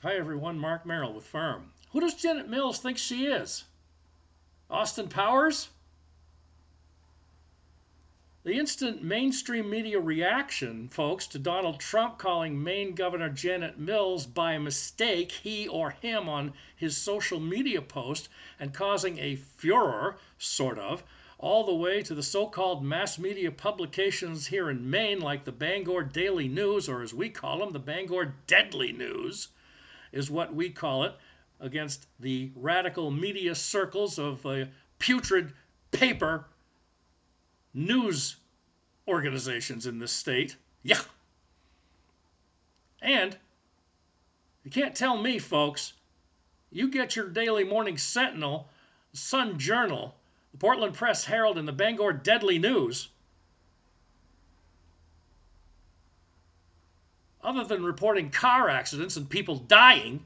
Hi everyone, Mark Merrill with Firm. Who does Janet Mills think she is? Austin Powers? The instant mainstream media reaction, folks, to Donald Trump calling Maine Governor Janet Mills by mistake he or him on his social media post and causing a furor, sort of, all the way to the so-called mass media publications here in Maine like the Bangor Daily News, or as we call them, the Bangor Deadly News, is what we call it, against the radical media circles of putrid paper news organizations in this state. Yeah. And you can't tell me, folks, you get your daily Morning Sentinel, Sun Journal, the Portland Press Herald, and the Bangor Deadly News, other than reporting car accidents and people dying,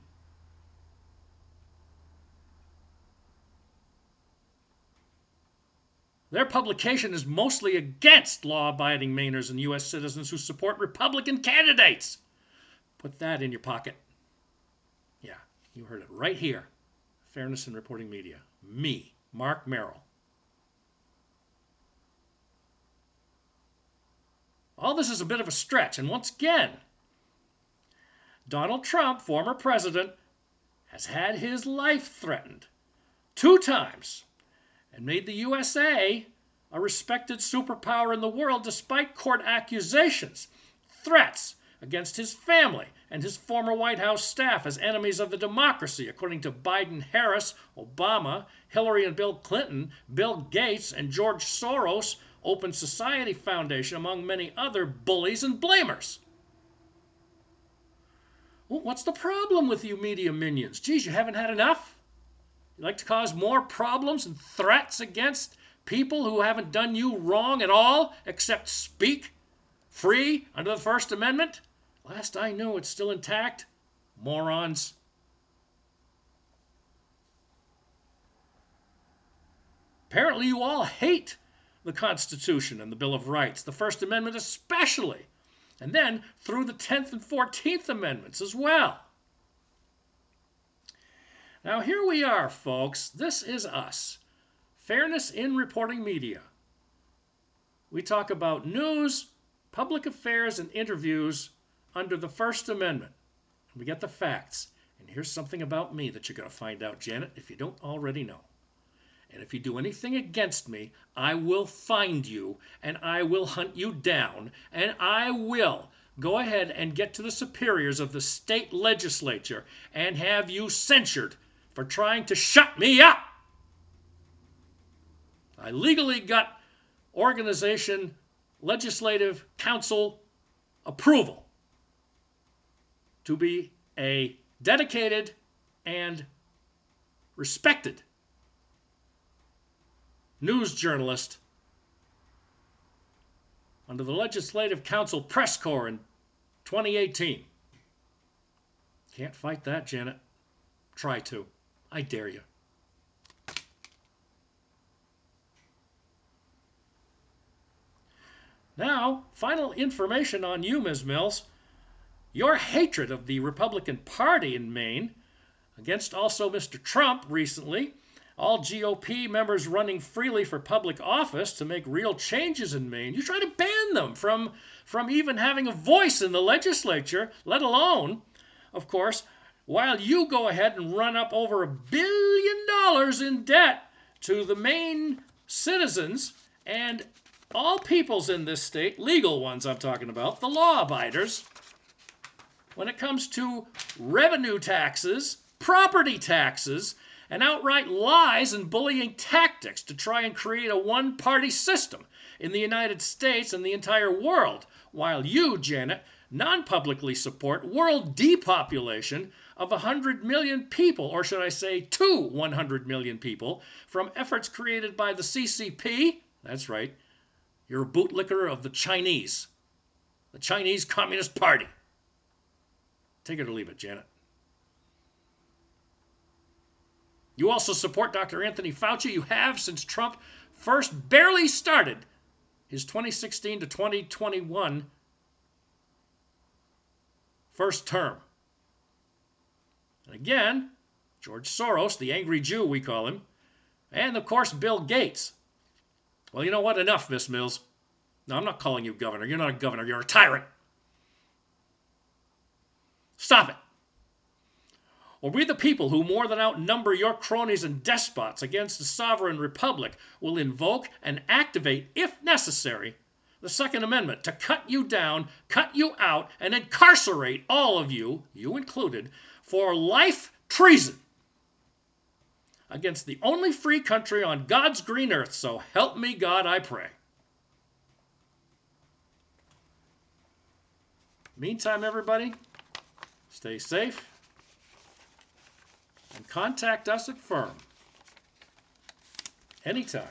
their publication is mostly against law-abiding Mainers and U.S. citizens who support Republican candidates. Put that in your pocket. Yeah, you heard it right here. Fairness in Reporting Media. Me, Mark Merrill. All this is a bit of a stretch, and once again, Donald Trump, former president, has had his life threatened 2 times and made the USA a respected superpower in the world despite court accusations, threats against his family and his former White House staff as enemies of the democracy, according to Biden, Harris, Obama, Hillary and Bill Clinton, Bill Gates, and George Soros, Open Society Foundation, among many other bullies and blamers. Well, what's the problem with you media minions? Geez, you haven't had enough? You like to cause more problems and threats against people who haven't done you wrong at all except speak free under the First Amendment? Last I knew, it's still intact. Morons. Apparently you all hate the Constitution and the Bill of Rights, the First Amendment especially, and then through the 10th and 14th Amendments as well. Now here we are, folks. This is us. Fairness in Reporting Media. We talk about news, public affairs, and interviews under the First Amendment. We get the facts. And here's something about me that you're going to find out, Janet, if you don't already know. And if you do anything against me, I will find you, and I will hunt you down, and I will go ahead and get to the superiors of the state legislature and have you censured for trying to shut me up. I legally got organization, legislative council approval to be a dedicated and respected news journalist under the Legislative Council Press Corps in 2018. Can't fight that, Janet. Try to. I dare you. Now, final information on you, Ms. Mills. Your hatred of the Republican Party in Maine, against also Mr. Trump recently, all GOP members running freely for public office to make real changes in Maine, you try to ban them from even having a voice in the legislature, let alone, of course, while you go ahead and run up over $1 billion in debt to the Maine citizens and all peoples in this state, legal ones I'm talking about, the law abiders, when it comes to revenue taxes, property taxes, and outright lies and bullying tactics to try and create a one-party system in the United States and the entire world, while you, Janet, non-publicly support world depopulation of 100 million people, or should I say to 100 million people, from efforts created by the CCP. That's right. You're a bootlicker of the Chinese Communist Party. Take it or leave it, Janet. You also support Dr. Anthony Fauci. You have since Trump first barely started his 2016 to 2021 first term. And again, George Soros, the angry Jew we call him, and of course Bill Gates. Well, you know what? Enough, Miss Mills. No, I'm not calling you governor. You're not a governor. You're a tyrant. Stop it. Or we the people who more than outnumber your cronies and despots against the sovereign republic will invoke and activate, if necessary, the Second Amendment to cut you down, cut you out, and incarcerate all of you, you included, for life treason against the only free country on God's green earth. So help me God, I pray. Meantime, everybody, stay safe and contact us at Firm anytime.